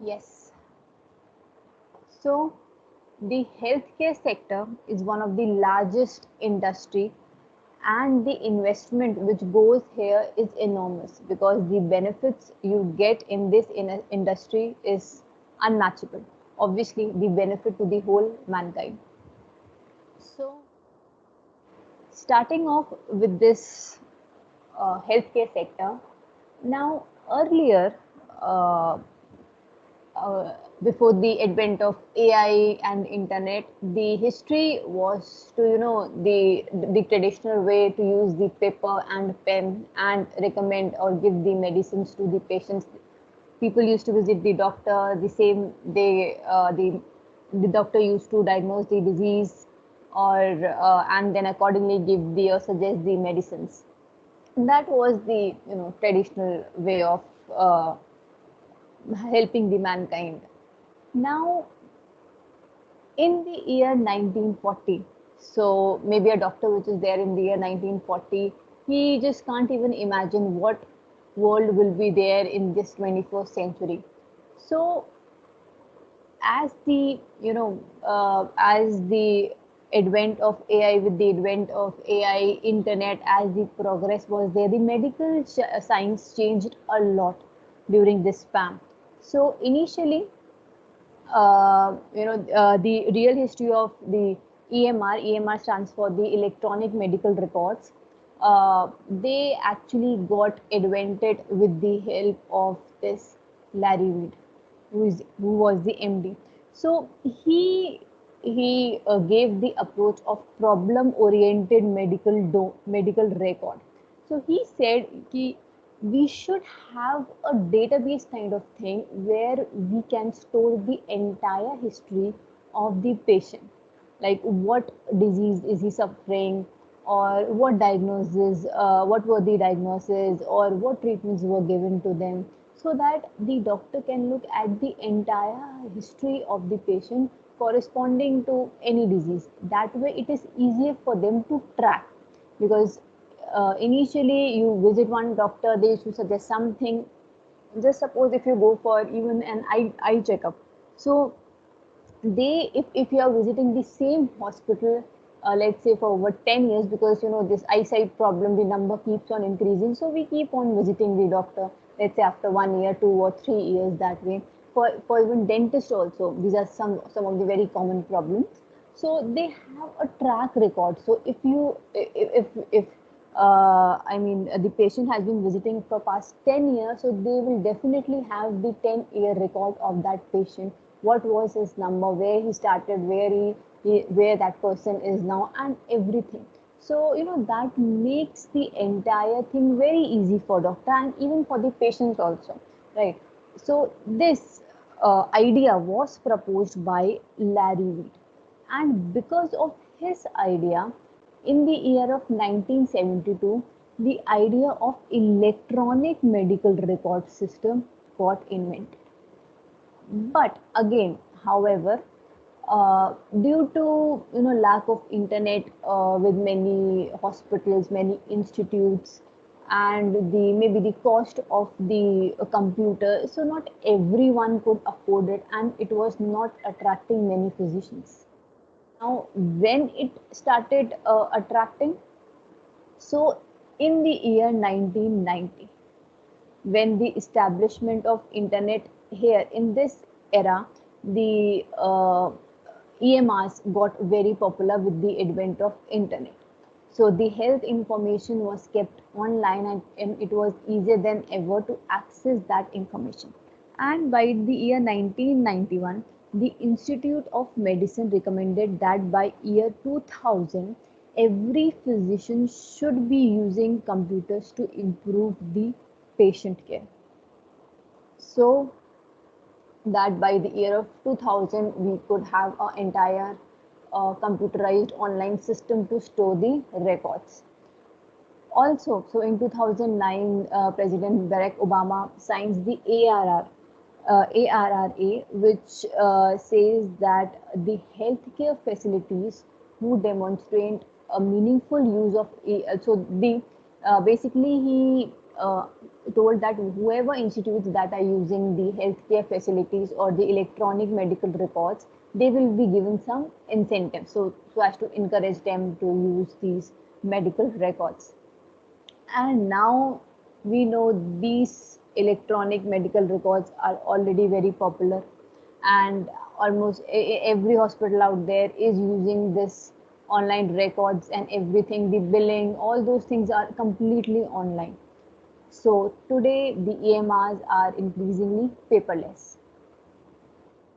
Yes. So the healthcare sector is one of the largest industry, and the investment which goes here is enormous because the benefits you get in this industry is unmatchable. Obviously, the benefit to the whole mankind. So, starting off with this healthcare sector, now earlier, uh, uh, before the advent of AI and internet, the history was to the traditional way to use the paper and pen and recommend or give the medicines to the patients. People used to visit the doctor. The same they the doctor used to diagnose the disease or and then accordingly give the or suggest the medicines. That was the traditional way of uh, helping the mankind. Now, in the year 1940, so maybe a doctor which is there in the year 1940, he just can't even imagine what world will be there in this 21st century. So, as the as the advent of AI, with the advent of AI, internet, as the progress was there, the medical science changed a lot during this span. So initially, the real history of the EMR. EMR stands for the electronic medical records. They actually got invented with the help of this Larry Reed, who was the MD. So he gave the approach of problem-oriented medical record. So he said कि we should have a database kind of thing where we can store the entire history of the patient, like what disease is he suffering, or what were the diagnoses, or what treatments were given to them, so that the doctor can look at the entire history of the patient corresponding to any disease. That way it is easier for them to track, because initially you visit one doctor, they used to suggest something. Just suppose if you go for even an eye checkup, so if you are visiting the same hospital, let's say for over 10 years, because this eyesight problem, the number keeps on increasing, so we keep on visiting the doctor, let's say after 1 year, 2 or 3 years, that way. For even dentist also, these are some of the very common problems. So they have a track record. So if I mean, the patient has been visiting for past 10 years, so they will definitely have the 10-year record of that patient. What was his number, where he started, where that person is now, and everything. So, that makes the entire thing very easy for doctor and even for the patients also, right? So, this idea was proposed by Larry Reed, and because of his idea, in the year of 1972, the idea of electronic medical record system got invented. But again, however, due to lack of internet, with many hospitals, many institutes, and the maybe the cost of the computer, so not everyone could afford it, and it was not attracting many physicians. Now, when it started attracting, so in the year 1990, when the establishment of internet here in this era, the EMRs got very popular with the advent of internet. So the health information was kept online, and it was easier than ever to access that information. And by the year 1991, the Institute of Medicine recommended that by year 2000, every physician should be using computers to improve the patient care. So that by the year of 2000, we could have an entire computerized online system to store the records. Also, so in 2009, President Barack Obama signs the ARRA, which says that the healthcare facilities who demonstrate a meaningful use of so basically he told that whoever institutes that are using the healthcare facilities or the electronic medical records, they will be given some incentive, so as to encourage them to use these medical records. And now we know these electronic medical records are already very popular, and almost every hospital out there is using this online records and everything. The billing, all those things are completely online. So today the EMRs are increasingly paperless.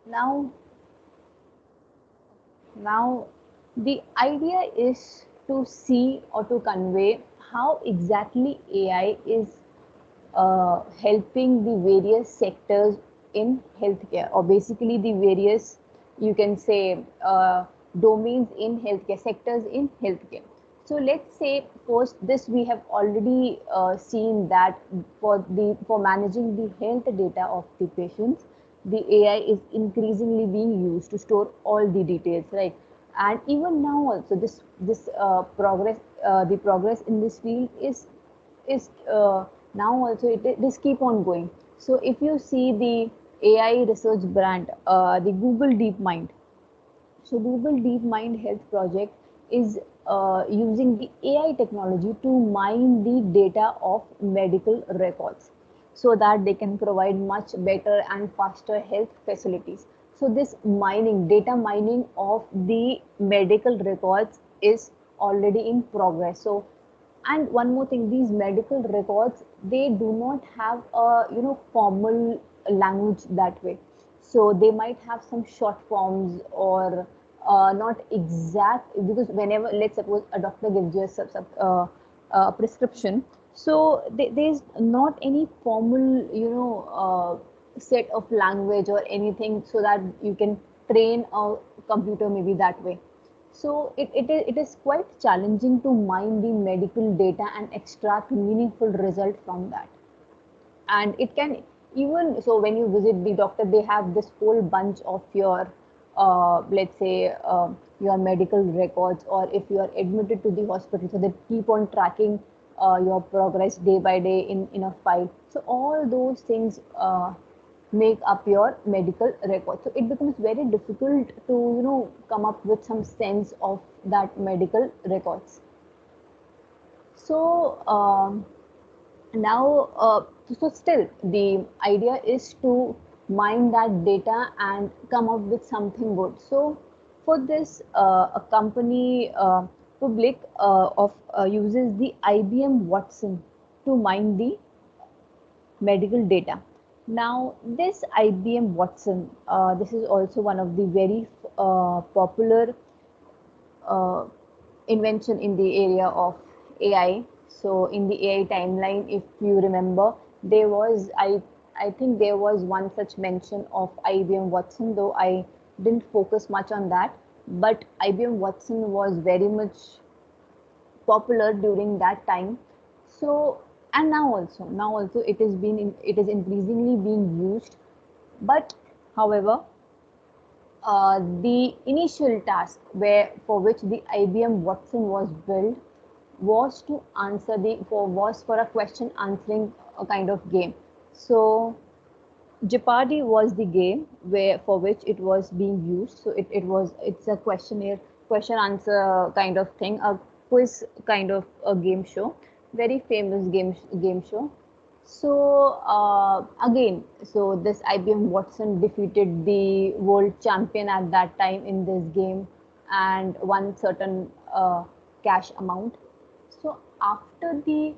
Now, now the idea is to see or to convey how exactly AI is helping the various sectors in healthcare, or basically the various, you can say, domains in healthcare, sectors in healthcare. So let's say first this, we have already seen that for managing the health data of the patients, the AI is increasingly being used to store all the details, right? And even now also this progress, the progress in this field is now also it is keep on going. So if you see the AI research brand, the Google DeepMind, so Google DeepMind Health Project is using the AI technology to mine the data of medical records so that they can provide much better and faster health facilities. So this mining, data mining of the medical records is already in progress. So, and one more thing, these medical records, they do not have a formal language that way. So they might have some short forms, or not exact, because whenever, let's suppose a doctor gives you prescription, so there's not any formal set of language or anything, so that you can train a computer maybe that way. So it is quite challenging to mine the medical data and extract meaningful result from that. And it can, even so, when you visit the doctor, they have this whole bunch of your let's say your medical records, or if you are admitted to the hospital, so they keep on tracking your progress day by day in a file. So all those things make up your medical record. So it becomes very difficult to come up with some sense of that medical records. So now so still the idea is to mine that data and come up with something good. So for this, a company public of uses the IBM Watson to mine the medical data. Now this IBM Watson, this is also one of the very popular uh, invention in the area of AI. So in the AI timeline, if you remember, there was I think there was one such mention of IBM Watson, though I didn't focus much on that. But IBM Watson was very much popular during that time. So, and now also it is increasingly being used. But however, the initial task where for which the IBM Watson was built was to answer the for was for a question answering a kind of game. So Jeopardy was the game where for which it was being used. So it's a questionnaire, question answer kind of thing, a quiz kind of a game show, very famous game show. So again, so this IBM Watson defeated the world champion at that time in this game and won certain cash amount. So after the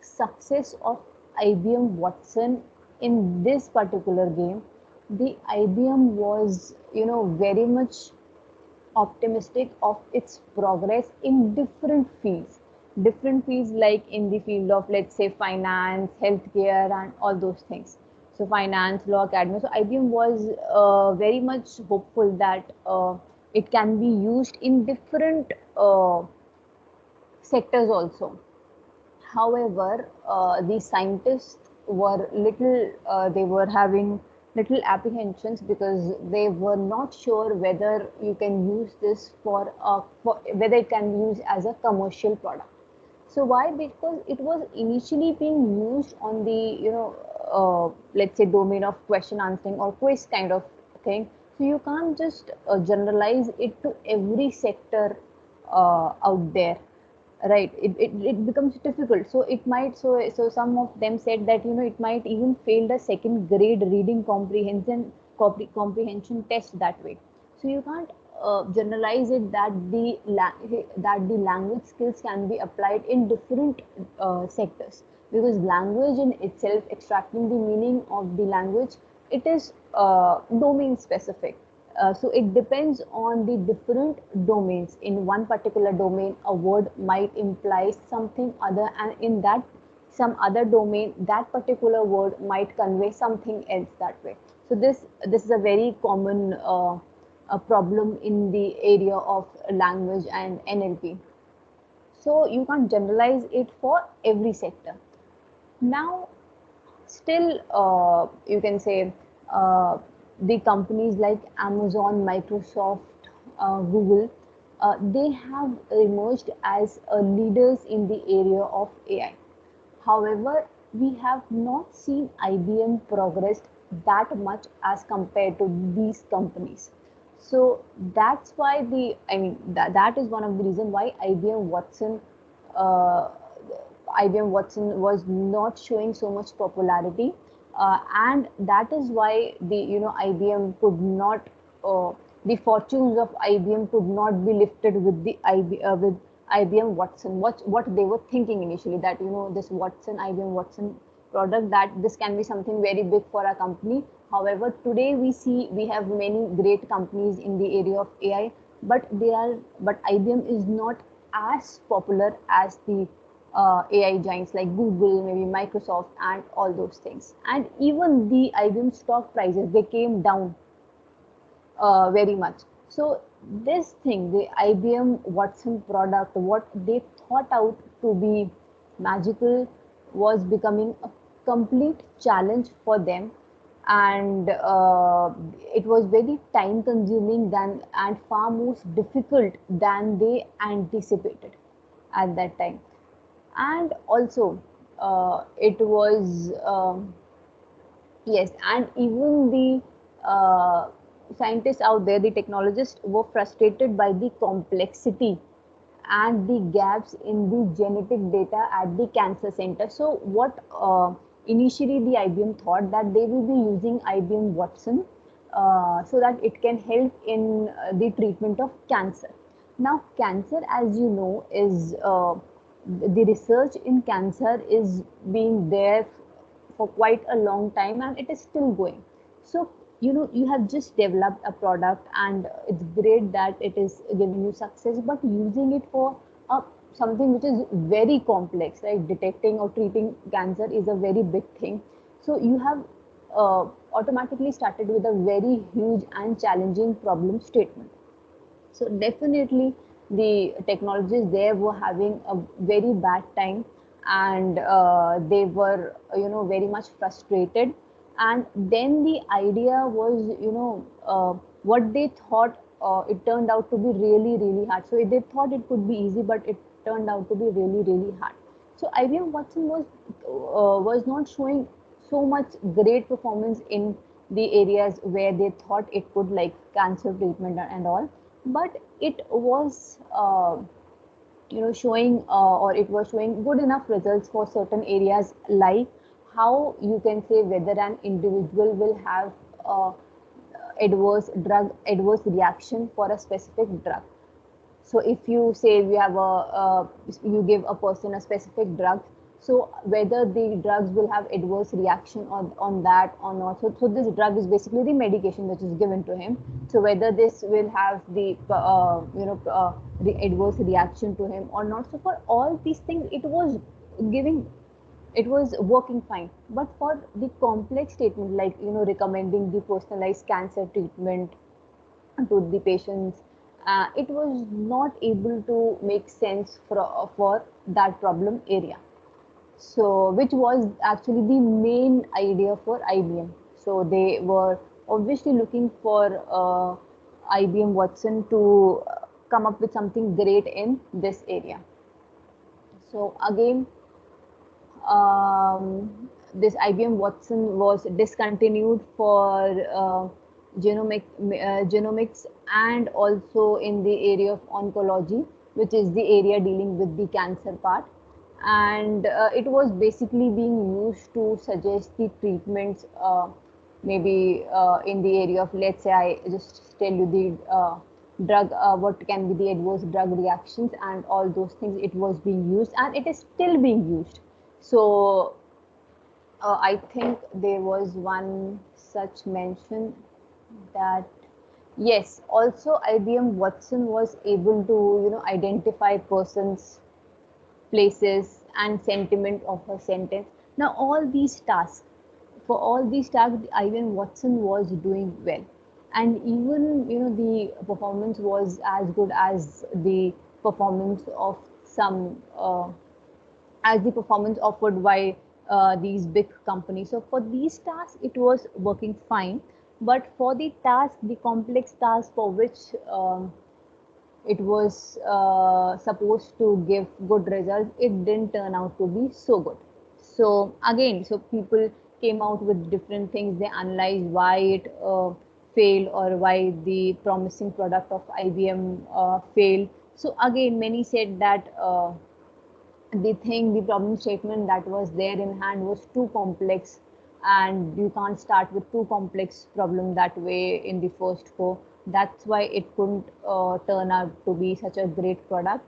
success of IBM Watson in this particular game, the IBM was, very much optimistic of its progress in different fields like in the field of, let's say, finance, healthcare, and all those things. So finance, law, academy. So IBM was very much hopeful that it can be used in different sectors also. However, the scientists were they were having little apprehensions, because they were not sure whether you can use this for whether it can be used as a commercial product. So why? Because it was initially being used on the, let's say, domain of question answering or quiz kind of thing. So you can't just generalize it to every sector out there, right? It becomes difficult. So it might, so some of them said that, it might even fail the second grade reading comprehension test that way. So you can't generalize it that the language skills can be applied in different sectors, because language in itself, extracting the meaning of the language, it is domain specific. So it depends on the different domains. In one particular domain, a word might imply something other, and in that some other domain, that particular word might convey something else that way. So this is a very common a problem in the area of language and NLP. So you can't generalize it for every sector. Now, still, you can say the companies like Amazon, Microsoft, Google, they have emerged as leaders in the area of AI. However, we have not seen IBM progressed that much as compared to these companies. So that's why that is one of the reason why uh, IBM Watson was not showing so much popularity, and that is why the IBM could not the fortunes of IBM could not be lifted with with IBM Watson. What they were thinking initially, that this IBM Watson product, that this can be something very big for our company. However, today we have many great companies in the area of AI, but IBM is not as popular as the AI giants like Google, maybe Microsoft, and all those things. And even the IBM stock prices, they came down very much. So this thing, the IBM Watson product, what they thought out to be magical, was becoming a complete challenge for them, and it was very time consuming than and far more difficult than they anticipated at that time. And also, it was yes, and even the scientists out there, the technologists, were frustrated by the complexity and the gaps in the genetic data at the cancer center. So what initially the IBM thought that they will be using IBM Watson so that it can help in the treatment of cancer. Now, cancer, as you know, is the research in cancer is being there for quite a long time, and it is still going. So you have just developed a product, and it's great that it is giving you success, but using it for uh, something which is very complex, like detecting or treating cancer is a very big thing. So you have automatically started with a very huge and challenging problem statement. So definitely the technologists there were having a very bad time, and they were very much frustrated. And then the idea was, what they thought, it turned out to be really really hard. So they thought it could be easy, but it turned out to be really really hard. So IBM Watson was not showing so much great performance in the areas where they thought it could, like cancer treatment and all, but it was showing or it was showing good enough results for certain areas, like how you can say whether an individual will have uh, adverse reaction for a specific drug. So if you say we have you give a person a specific drug, so whether the drugs will have adverse reaction on that or not. So this drug is basically the medication which is given to him. So whether this will have the adverse reaction to him or not. So for all these things, giving it was working fine. But for the complex statement, like recommending the personalized cancer treatment to the patients, it was not able to make sense for that problem area. So which was actually the main idea for IBM. So they were obviously looking for IBM Watson to come up with something great in this area. So again, this IBM Watson was discontinued for genomics and also in the area of oncology, which is the area dealing with the cancer part. And it was basically being used to suggest the treatments, maybe in the area of, let's say, I just tell you the drug, what can be the adverse drug reactions and all those things. It was being used and it is still being used. So I think there was one such mention that yes, also IBM Watson was able to identify persons, places, and sentiment of a sentence. Now all these tasks, for all these tasks, IBM Watson was doing well, and even the performance was as good as the performance of some. As the performance offered by these big companies. So for these tasks, it was working fine. But for the task, the complex task for which it was supposed to give good results, it didn't turn out to be so good. So again, so people came out with different things. They analyzed why it failed or why the promising product of IBM failed. So again, many said that the problem statement that was there in hand was too complex, and you can't start with too complex problem that way in the first go. That's why it couldn't turn out to be such a great product.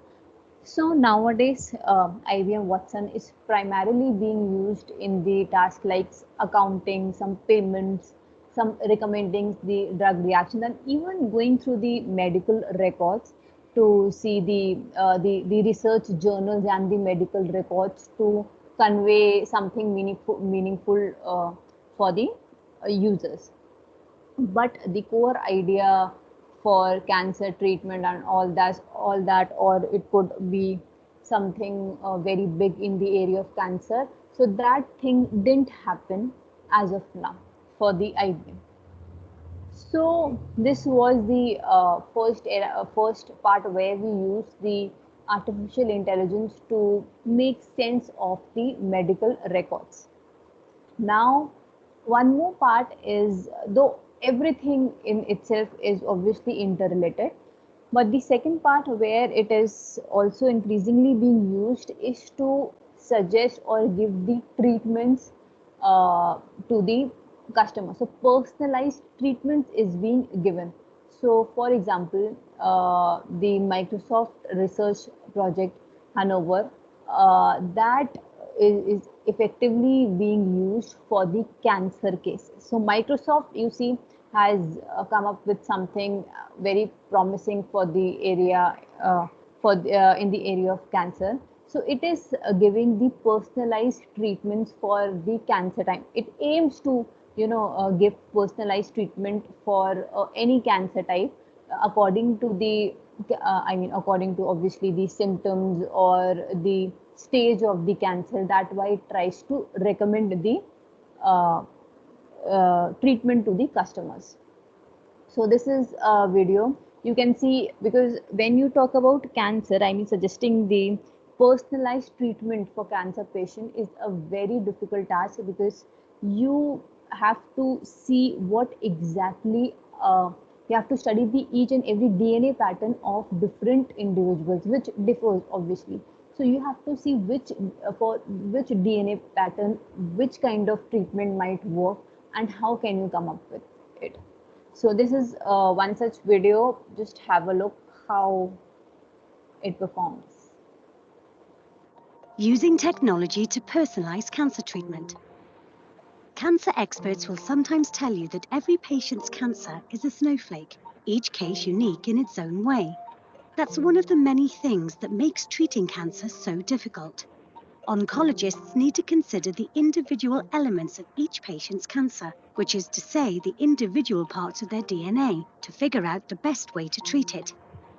So nowadays, IBM Watson is primarily being used in the tasks like accounting, some payments, some recommending the drug reactions, and even going through the medical records to see the research journals and the medical records to convey something meaningful for the users. But the core idea for cancer treatment and all that, or it could be something very big in the area of cancer, so that thing didn't happen as of now for the IBM. So this was the first part where we use the artificial intelligence to make sense of the medical records. Now, one more part is, though everything in itself is obviously interrelated, but the second part where it is also increasingly being used is to suggest or give the treatments to the customer. So personalized treatments is being given. So for example, the Microsoft research project Hanover, that is effectively being used for the cancer cases. So Microsoft, you see, has come up with something very promising for the area in the area of cancer. So it is giving the personalized treatments for the cancer time. It aims to give personalized treatment for any cancer type according to the according to obviously the symptoms or the stage of the cancer. That why it tries to recommend the uh, treatment to the customers. So this is a video. You can see, because when you talk about cancer, suggesting the personalized treatment for cancer patient is a very difficult task, because you have to see what exactly you have to study the each and every DNA pattern of different individuals, which differs obviously. So you have to see which for which DNA pattern, which kind of treatment might work, and how can you come up with it. So this is one such video. Just have a look how it performs. Using technology to personalize cancer treatment. Cancer experts will sometimes tell you that every patient's cancer is a snowflake, each case unique in its own way. That's one of the many things that makes treating cancer so difficult. Oncologists need to consider the individual elements of each patient's cancer, which is to say the individual parts of their DNA, to figure out the best way to treat it.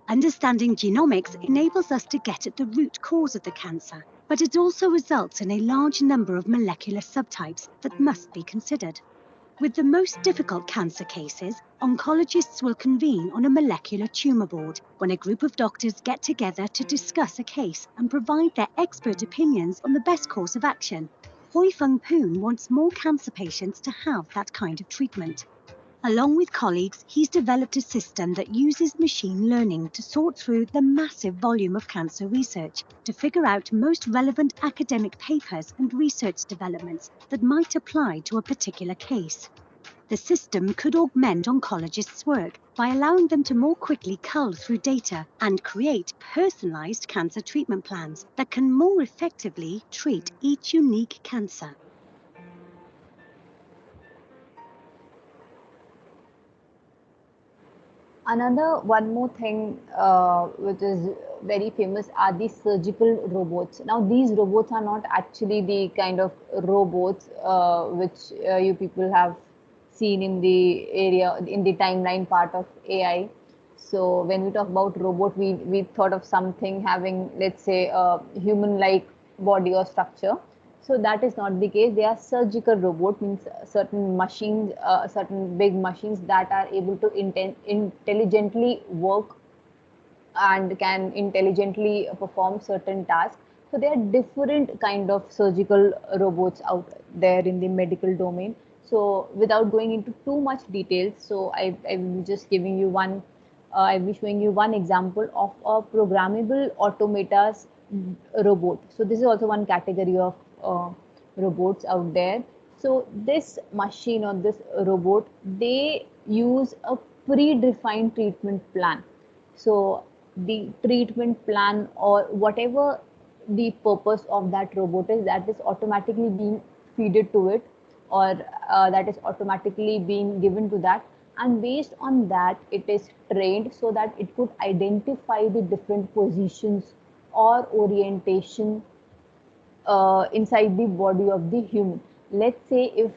Understanding genomics enables us to get at the root cause of the cancer, but it also results in a large number of molecular subtypes that must be considered. With the most difficult cancer cases, oncologists will convene on a molecular tumour board when a group of doctors get together to discuss a case and provide their expert opinions on the best course of action. Hoi Fung Poon wants more cancer patients to have that kind of treatment. Along with colleagues, he's developed a system that uses machine learning to sort through the massive volume of cancer research to figure out most relevant academic papers and research developments that might apply to a particular case. The system could augment oncologists' work by allowing them to more quickly cull through data and create personalized cancer treatment plans that can more effectively treat each unique cancer. Another one more thing which is very famous are these surgical robots. Now these robots are not actually the kind of robots which you people have seen in the area in the timeline part of AI. So when we talk about robot, we thought of something having, let's say, a human-like body or structure. So that is not the case. They are surgical robot, means certain machines, certain big machines that are able to intelligently work and can intelligently perform certain tasks. So there are different kind of surgical robots out there in the medical domain. So without going into too much details, so I will be just giving you one, I will be showing you one example of a programmable automatas robot. So this is also one category of robots out there. So this machine or this robot, they use a predefined treatment plan. So the treatment plan or whatever the purpose of that robot is, that is automatically being feeded to it, or that is automatically being given to that, and based on that it is trained so that it could identify the different positions or orientation inside the body of the human. Let's say if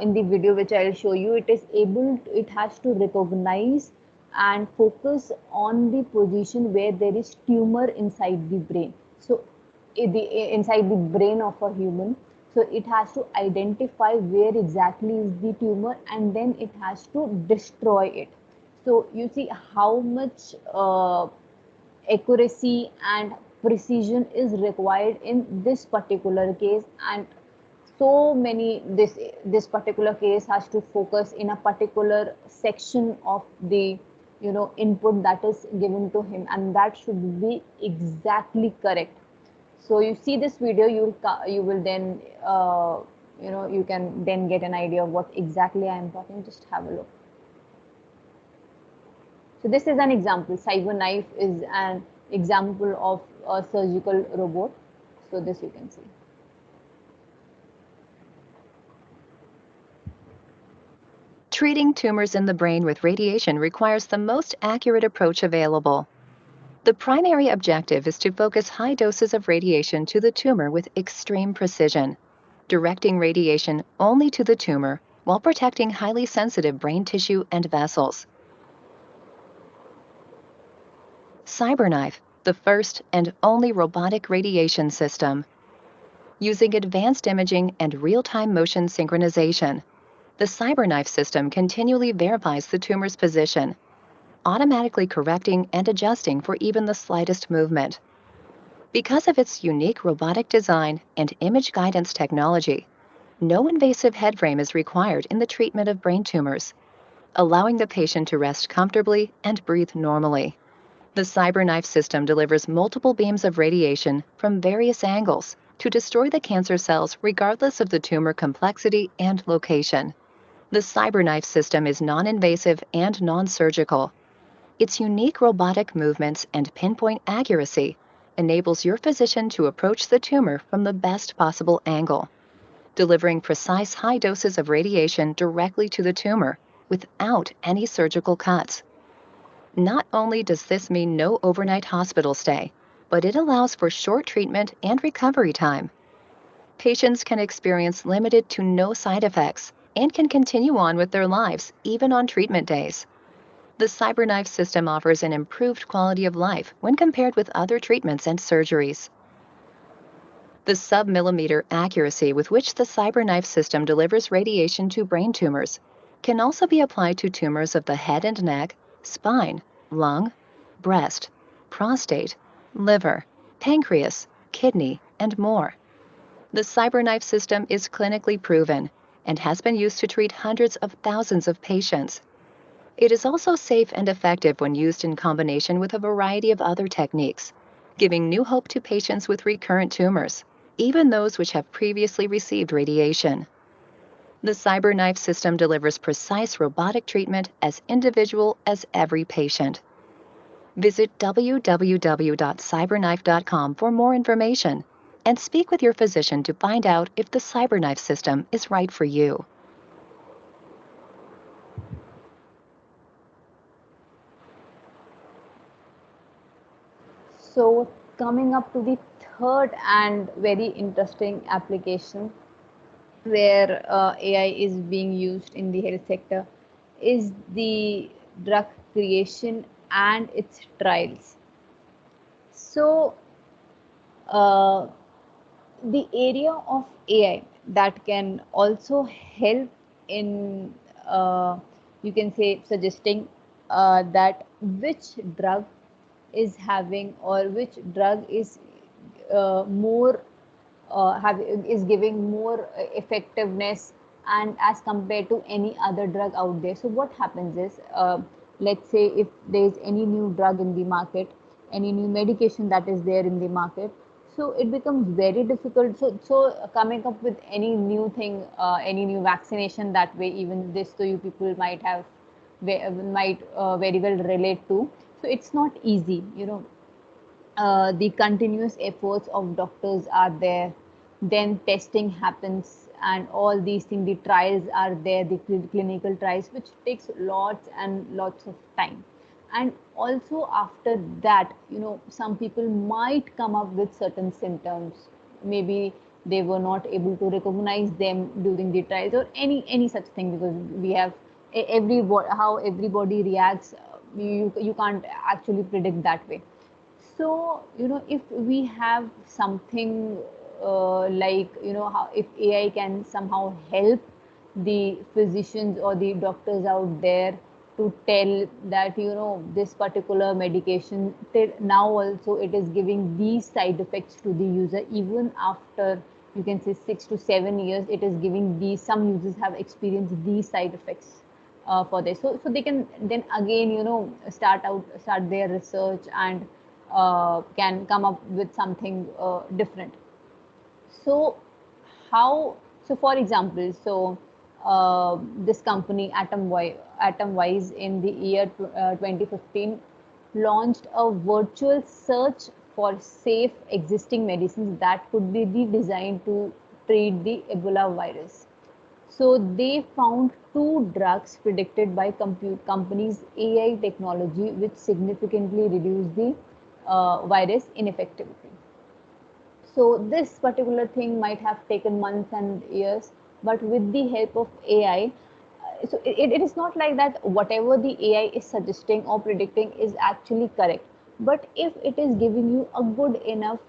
in the video which I'll show you, it is able to, it has to recognize and focus on the position where there is tumor inside the brain. So inside the brain of a human, so it has to identify where exactly is the tumor and then it has to destroy it. So you see how much accuracy and precision is required in this particular case, and so many, this particular case has to focus in a particular section of the, you know, input that is given to him, and that should be exactly correct. So you see this video, you will then you know, you can then get an idea of what exactly I am talking. Just have a look. So this is an example. CyberKnife is an example of a surgical robot. So this you can see. Treating tumors in the brain with radiation requires the most accurate approach available. The primary objective is to focus high doses of radiation to the tumor with extreme precision, directing radiation only to the tumor while protecting highly sensitive brain tissue and vessels. CyberKnife, the first and only robotic radiation system. Using advanced imaging and real-time motion synchronization, the CyberKnife system continually verifies the tumor's position, automatically correcting and adjusting for even the slightest movement. Because of its unique robotic design and image guidance technology, no invasive head frame is required in the treatment of brain tumors, allowing the patient to rest comfortably and breathe normally. The CyberKnife system delivers multiple beams of radiation from various angles to destroy the cancer cells regardless of the tumor complexity and location. The CyberKnife system is non-invasive and non-surgical. Its unique robotic movements and pinpoint accuracy enables your physician to approach the tumor from the best possible angle, delivering precise high doses of radiation directly to the tumor without any surgical cuts. Not only does this mean no overnight hospital stay, but it allows for short treatment and recovery time. Patients can experience limited to no side effects and can continue on with their lives even on treatment days. The CyberKnife system offers an improved quality of life when compared with other treatments and surgeries. The sub-millimeter accuracy with which the CyberKnife system delivers radiation to brain tumors can also be applied to tumors of the head and neck, spine, lung, breast, prostate, liver, pancreas, kidney, and more. The CyberKnife system is clinically proven and has been used to treat hundreds of thousands of patients. It is also safe and effective when used in combination with a variety of other techniques, giving new hope to patients with recurrent tumors, even those which have previously received radiation. The CyberKnife system delivers precise robotic treatment as individual as every patient. Visit www.cyberknife.com for more information and speak with your physician to find out if the CyberKnife system is right for you. So coming up to the third and very interesting application where AI is being used in the health sector is the drug creation and its trials. So uh, the area of AI that can also help in, you can say, suggesting that which drug is having, or which drug is more is giving more effectiveness and as compared to any other drug out there. So what happens is, let's say if there is any new drug in the market, any new medication that is there in the market, so it becomes very difficult. So coming up with any new thing, any new vaccination, that way even this, so you people might have might very well relate to. So it's not easy, the continuous efforts of doctors are there, then testing happens and all these things, the trials are there, the clinical trials, which takes lots and lots of time. And also after that, some people might come up with certain symptoms, maybe they were not able to recognize them during the trials, or any such thing, because we have how everybody reacts, you can't actually predict that way. So, if we have something like, how if AI can somehow help the physicians or the doctors out there to tell that, this particular medication, till now also it is giving these side effects to the user, even after, you can say, 6 to 7 years, it is giving these, some users have experienced these side effects for this. So they can then again, start their research and can come up with something different. So how? So for example, this company Atomwise in the year 2015 launched a virtual search for safe existing medicines that could be redesigned to treat the Ebola virus. So they found two drugs predicted by companies' AI technology, which significantly reduced the virus ineffectivity. So this particular thing might have taken months and years, but with the help of AI, so it is not like that whatever the AI is suggesting or predicting is actually correct. But if it is giving you a good enough,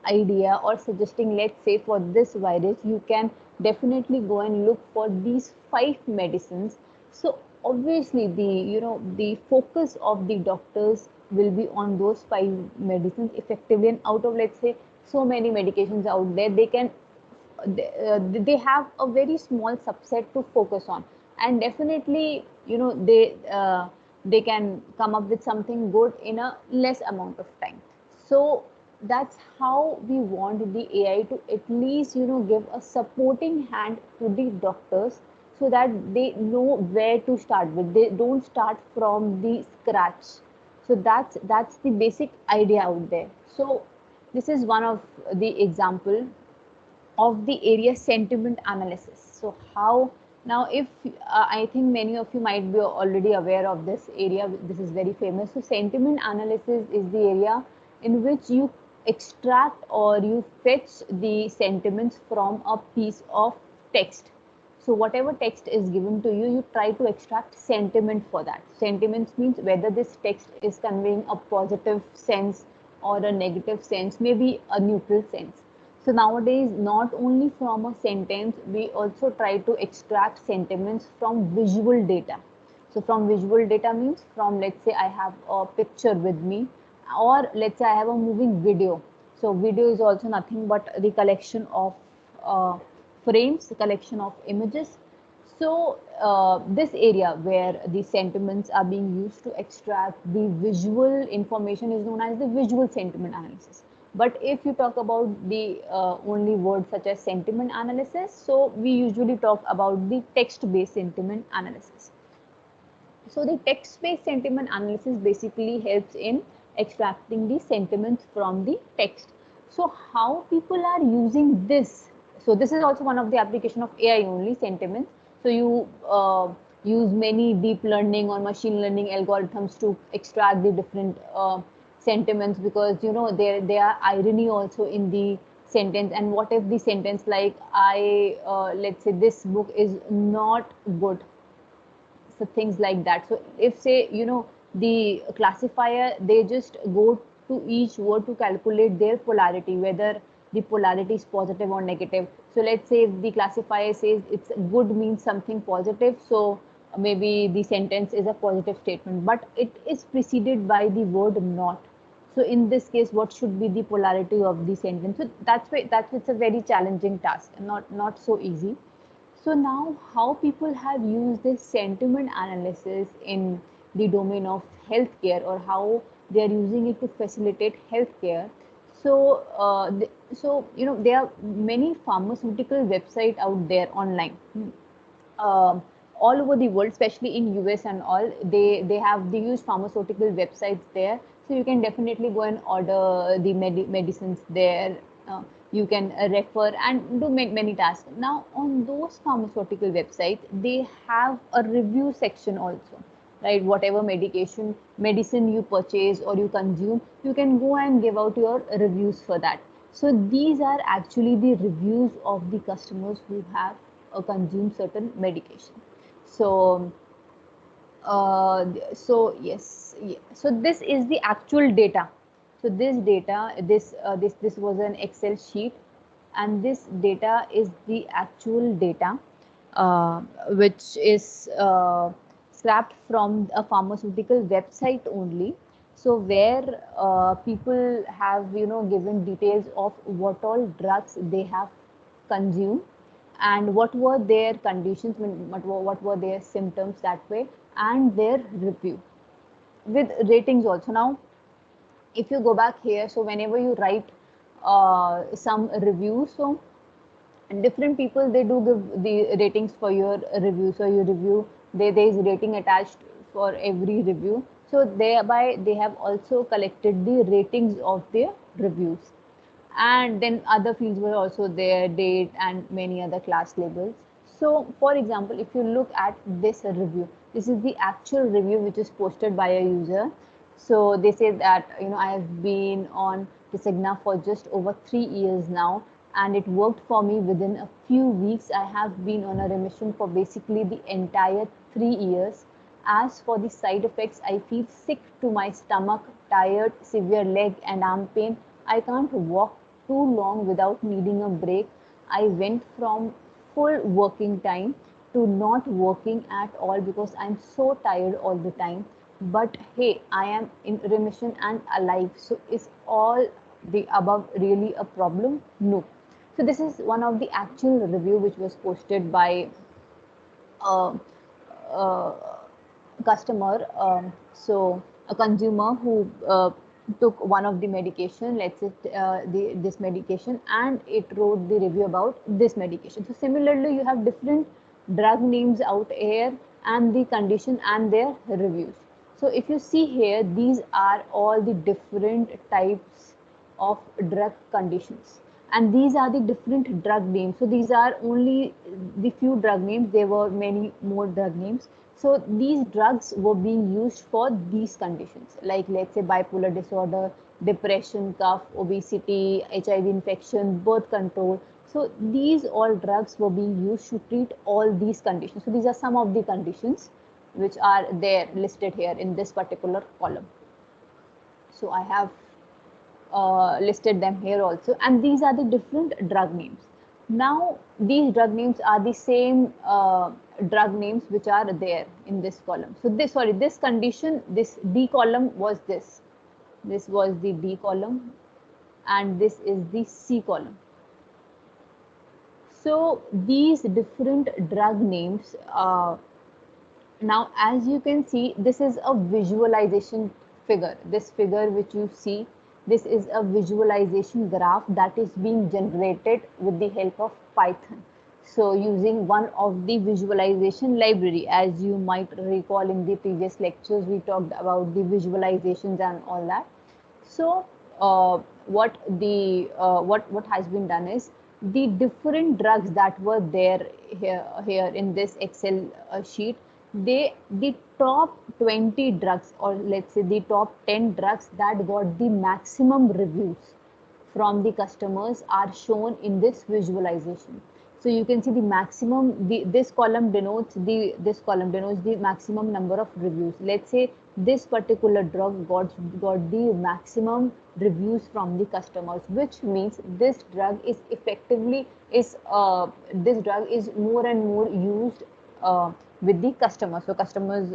idea, or suggesting, let's say for this virus, you can definitely go and look for these 5 medicines. So obviously the focus of the doctors will be on those 5 medicines effectively, and out of, let's say, so many medications out there, they have a very small subset to focus on, and definitely they can come up with something good in a less amount of time. So that's how we want the AI to at least give a supporting hand to the doctors, so that they know where to start with, they don't start from the scratch. So that's the basic idea out there. So this is one of the example of the area sentiment analysis. So how now, if I think many of you might be already aware of this area, this is very famous. So sentiment analysis is the area in which you extract or you fetch the sentiments from a piece of text. So whatever text is given to you, you try to extract sentiment for that. Sentiments means whether this text is conveying a positive sense or a negative sense, maybe a neutral sense. So nowadays, not only from a sentence, we also try to extract sentiments from visual data. So from visual data means from, let's say I have a picture with me, or let's say I have a moving video. So video is also nothing but the collection of frames, the collection of images. So this area where the sentiments are being used to extract the visual information is known as the visual sentiment analysis. But if you talk about the only words such as sentiment analysis, so we usually talk about the text-based sentiment analysis. So the text-based sentiment analysis basically helps in extracting the sentiments from the text. So how people are using this? So this is also one of the application of AI only, sentiments. So you use many deep learning or machine learning algorithms to extract the different sentiments, because you know there are irony also in the sentence. And what if the sentence like I let's say this book is not good, so things like that. So if say you know the classifier, they just go to each word to calculate their polarity, whether the polarity is positive or negative. So let's say if the classifier says it's good means something positive, so maybe the sentence is a positive statement, but it is preceded by the word not. So in this case, what should be the polarity of the sentence? So that's why it's a very challenging task and not so easy. So now how people have used this sentiment analysis in the domain of healthcare, or how they are using it to facilitate healthcare. So, so you know there are many pharmaceutical websites out there online, all over the world, especially in US and all. They use pharmaceutical websites there, so you can definitely go and order the medicines there. You can refer and do many tasks. Now on those pharmaceutical websites, they have a review section also, right? Whatever medicine you purchase or you consume, you can go and give out your reviews for that. So these are actually the reviews of the customers who have consumed certain medication. So so yes, yeah. So this is the actual data. So this data, this was an Excel sheet, and this data is the actual data, uh, which is scrapped from a pharmaceutical website only. So where people have given details of what all drugs they have consumed, and what were their conditions, what were their symptoms that way, and their review with ratings also. Now if you go back here, so whenever you write some reviews, so different people, they do give the ratings for your review. So your review, there is rating attached for every review, so thereby they have also collected the ratings of their reviews. And then other fields were also there, date and many other class labels. So for example, if you look at this review, this is the actual review which is posted by a user. So they say that I have been on Resigna for just over 3 years now, and it worked for me within a few weeks. I have been on a remission for basically the entire 3 years. As for the side effects, I feel sick to my stomach, tired, severe leg and arm pain. I can't walk too long without needing a break. I went from full working time to not working at all because I'm so tired all the time. But hey, I am in remission and alive. So is all the above really a problem? No. So this is one of the actual review which was posted by uh, uh, customer. So a consumer who took one of the medication, let's say this medication, and it wrote the review about this medication. So similarly, you have different drug names out here and the condition and their reviews. So if you see here, these are all the different types of drug conditions, and these are the different drug names. So these are only the few drug names, there were many more drug names. So these drugs were being used for these conditions, like let's say bipolar disorder, depression, cough, obesity, HIV infection, birth control. So these all drugs were being used to treat all these conditions. So these are some of the conditions which are there listed here in this particular column. So I have listed them here also, and these are the different drug names. Now these drug names are the same drug names which are there in this column. So this, sorry, this condition, this D column was this was the D column, and this is the C column. So these different drug names, now as you can see, this is a visualization figure. This figure which you see, this is a visualization graph that is being generated with the help of Python. So using one of the visualization library, as you might recall in the previous lectures, we talked about the visualizations and all that. So what has been done is the different drugs that were there here in this Excel sheet. The top 20 drugs, or let's say the top 10 drugs that got the maximum reviews from the customers, are shown in this visualization. So you can see the maximum, this column denotes the maximum number of reviews. Let's say this particular drug got the maximum reviews from the customers, which means this drug is effectively this drug is more and more used with the customers. So customers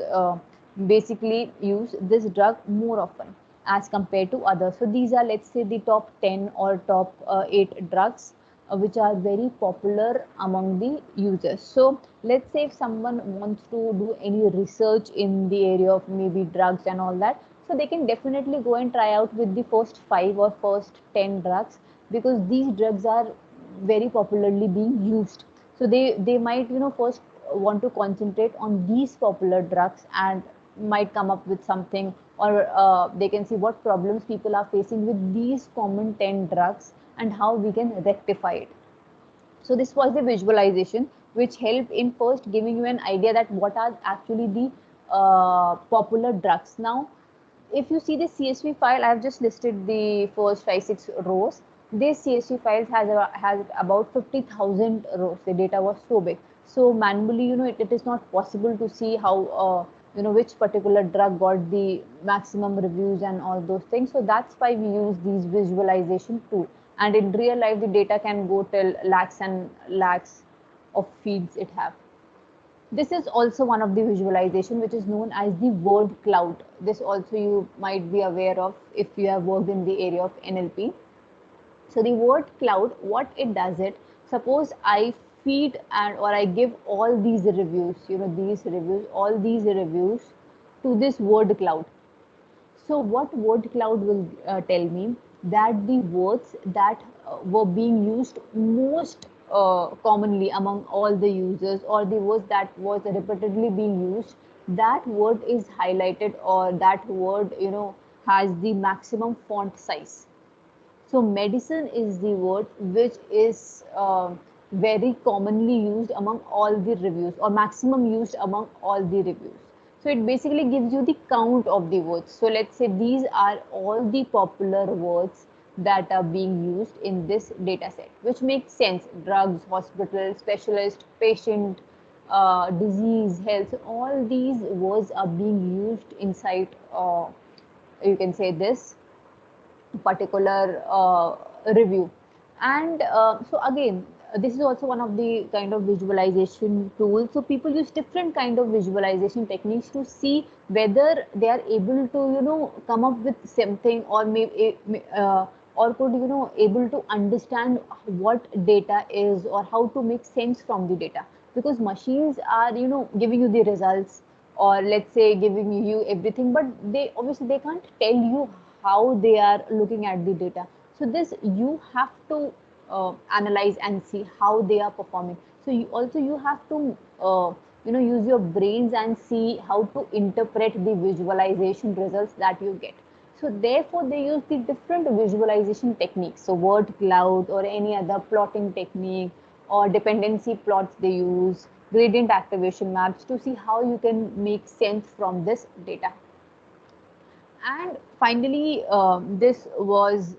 basically use this drug more often as compared to others. So these are, let's say, the top 10 or top 8 drugs which are very popular among the users. So let's say if someone wants to do any research in the area of maybe drugs and all that, so they can definitely go and try out with the first 5 or first 10 drugs, because these drugs are very popularly being used. So they might, you know, first want to concentrate on these popular drugs and might come up with something, or they can see what problems people are facing with these common 10 drugs and how we can rectify it. So this was the visualization which helped in first giving you an idea that what are actually the popular drugs. Now if you see the CSV file, I have just listed the first 5-6 rows. This CSV file has about 50,000 rows. The data was so big. So manually, you know, it is not possible to see how, you know, which particular drug got the maximum reviews and all those things. So that's why we use these visualization tool. And in real life, the data can go till lakhs and lakhs of fields it have. This is also one of the visualization which is known as the word cloud. This also you might be aware of if you have worked in the area of NLP. So the word cloud, what it does it, suppose I feed and or I give all these reviews, you know, these reviews, all these reviews to this word cloud. So what word cloud will tell me that the words that were being used most commonly among all the users, or the words that was repeatedly being used, that word is highlighted, or that word, you know, has the maximum font size. So medicine is the word which is very commonly used among all the reviews, or maximum used among all the reviews. So it basically gives you the count of the words. So let's say these are all the popular words that are being used in this data set, which makes sense. Drugs, hospital, specialist, patient, disease, health, all these words are being used inside, you can say, this particular review. And so again, this is also one of the kind of visualization tools. So people use different kind of visualization techniques to see whether they are able to, you know, come up with something, or maybe or could, you know, able to understand what data is, or how to make sense from the data, because machines are, you know, giving you the results, or let's say giving you everything, but they obviously they can't tell you how they are looking at the data. So this you have to analyze and see how they are performing. So you have to you know, use your brains and see how to interpret the visualization results that you get. So therefore they use the different visualization techniques, so word cloud or any other plotting technique, or dependency plots they use, gradient activation maps, to see how you can make sense from this data. And finally, this was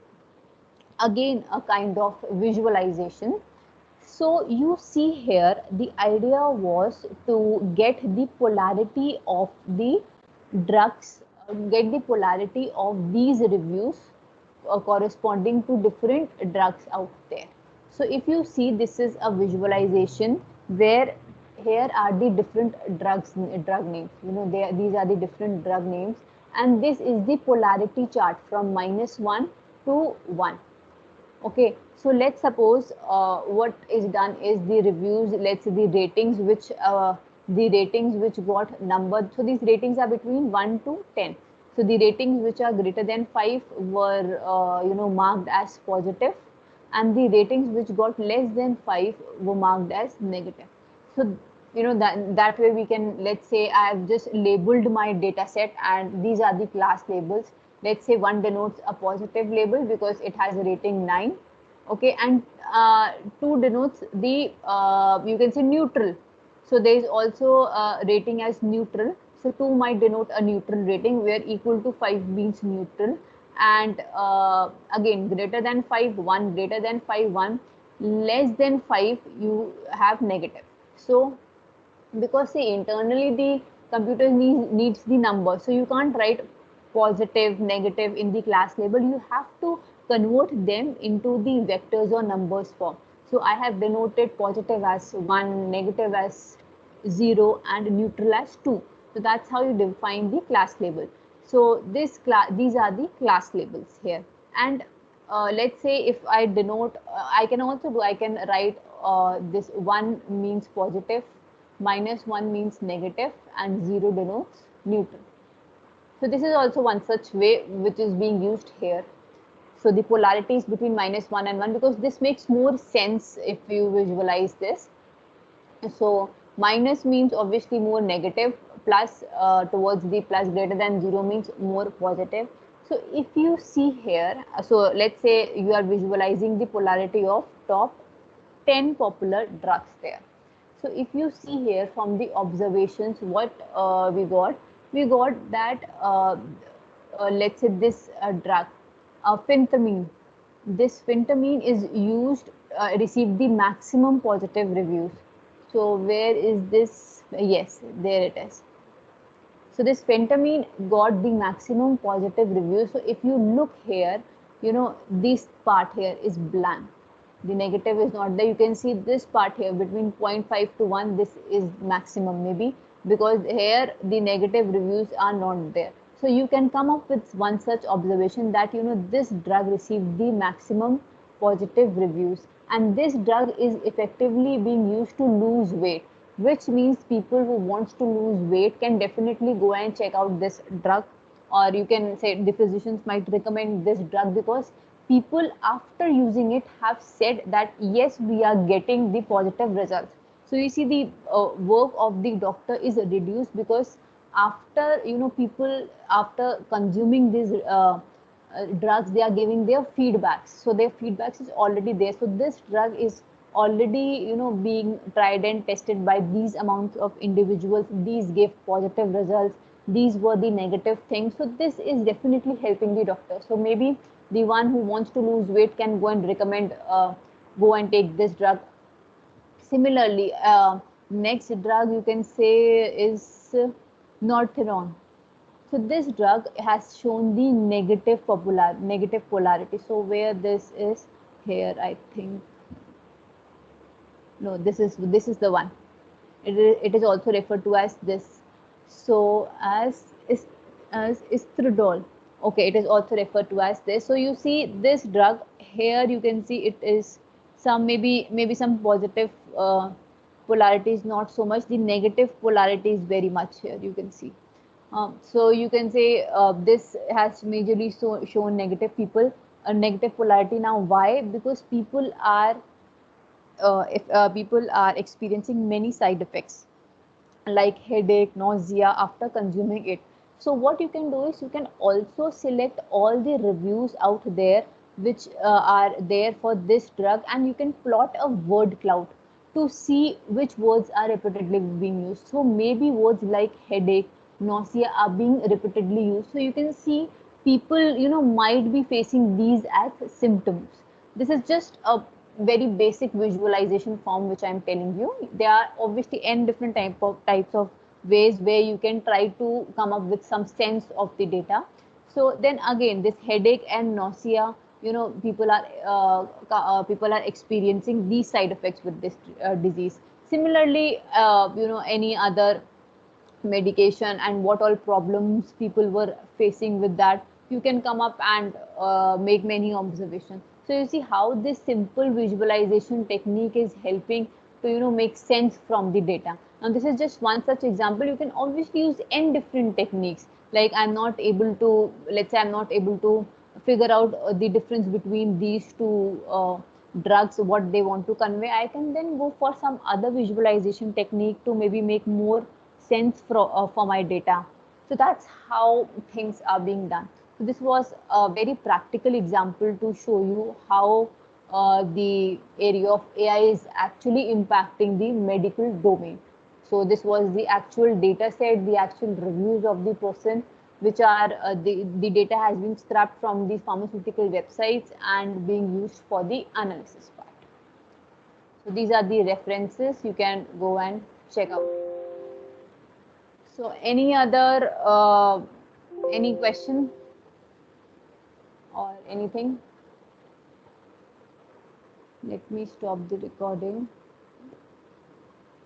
again a kind of visualization. So you see here, the idea was to get the polarity of the drugs, get the polarity of these reviews corresponding to different drugs out there. So if you see, this is a visualization where here are the different drug names. These are the different drug names, and this is the polarity chart from -1 to 1. Okay, so let's suppose what is done is the reviews, let's say the ratings which got numbered. So these ratings are between 1 to 10. So the ratings which are greater than 5 were marked as positive, and the ratings which got less than 5 were marked as negative. So that way we can, let's say I have just labeled my data set, and these are the class labels. Let's say one denotes a positive label because it has a rating 9. Okay, and 2 denotes the you can say neutral. So there is also a rating as neutral. So 2 might denote a neutral rating, where equal to 5 means neutral, and again greater than 5 1, greater than 5 1, less than 5 you have negative. So because see, internally the computer needs the number, so you can't write positive negative in the class label. You have to convert them into the vectors or numbers form. So I have denoted positive as 1, negative as 0, and neutral as 2. So that's how you define the class label. So these are the class labels here. And let's say if I denote, I can write this 1 means positive, -1 means negative, and 0 denotes neutral. So this is also one such way which is being used here. So the polarity is between -1 and 1, because this makes more sense if you visualize this. So minus means obviously more negative, plus towards the plus greater than 0 means more positive. So if you see here, so let's say you are visualizing the polarity of top 10 popular drugs there. So if you see here from the observations, what we got that let's say this drug, phentermine. This phentermine is used, received the maximum positive reviews. So where is this? Yes, there it is. So this phentermine got the maximum positive reviews. So if you look here, this part here is blank. The negative is not there. You can see this part here between 0.5 to 1. This is maximum, maybe because here the negative reviews are not there. So you can come up with one such observation that this drug received the maximum positive reviews, and this drug is effectively being used to lose weight, which means people who wants to lose weight can definitely go and check out this drug. Or you can say the physicians might recommend this drug, because people after using it have said that yes, we are getting the positive results. So you see, the work of the doctor is reduced, because after people after consuming these drugs, they are giving their feedbacks. So their feedbacks is already there. So this drug is already being tried and tested by these amounts of individuals. These gave positive results, these were the negative things. So this is definitely helping the doctor. So maybe the one who wants to lose weight can go and recommend, go and take this drug. Similarly, next drug you can say is Northiron. So this drug has shown the negative polarity. So where this is here, I think, no, this is the one. It is also referred to as this. So as Istradol. Okay, it is also referred to as this. So you see this drug here, you can see it is some, maybe some positive polarity is not so much. The negative polarity is very much here. You can see. So you can say this has majorly shown negative people, a negative polarity. Now why? Because people are if people are experiencing many side effects like headache, nausea after consuming it. So what you can do is you can also select all the reviews out there which are there for this drug, and you can plot a word cloud to see which words are repeatedly being used. So maybe words like headache, nausea are being repeatedly used. So you can see people might be facing these as symptoms. This is just a very basic visualization form which I am telling you. There are obviously n different types of ways where you can try to come up with some sense of the data. So then again, this headache and nausea, people are experiencing these side effects with this disease. Similarly, any other medication and what all problems people were facing with that, you can come up and make many observations. So you see how this simple visualization technique is helping to make sense from the data. Now this is just one such example. You can obviously use n different techniques. Like I'm not able to, let's say I'm not able to figure out the difference between these two drugs, what they want to convey. I can then go for some other visualization technique to maybe make more sense for my data. So that's how things are being done. So this was a very practical example to show you how the area of AI is actually impacting the medical domain. So this was the actual data set, the actual reviews of the person, which are the data has been scrapped from the pharmaceutical websites and being used for the analysis part. So these are the references you can go and check out. So any other any question or anything? Let me stop the recording.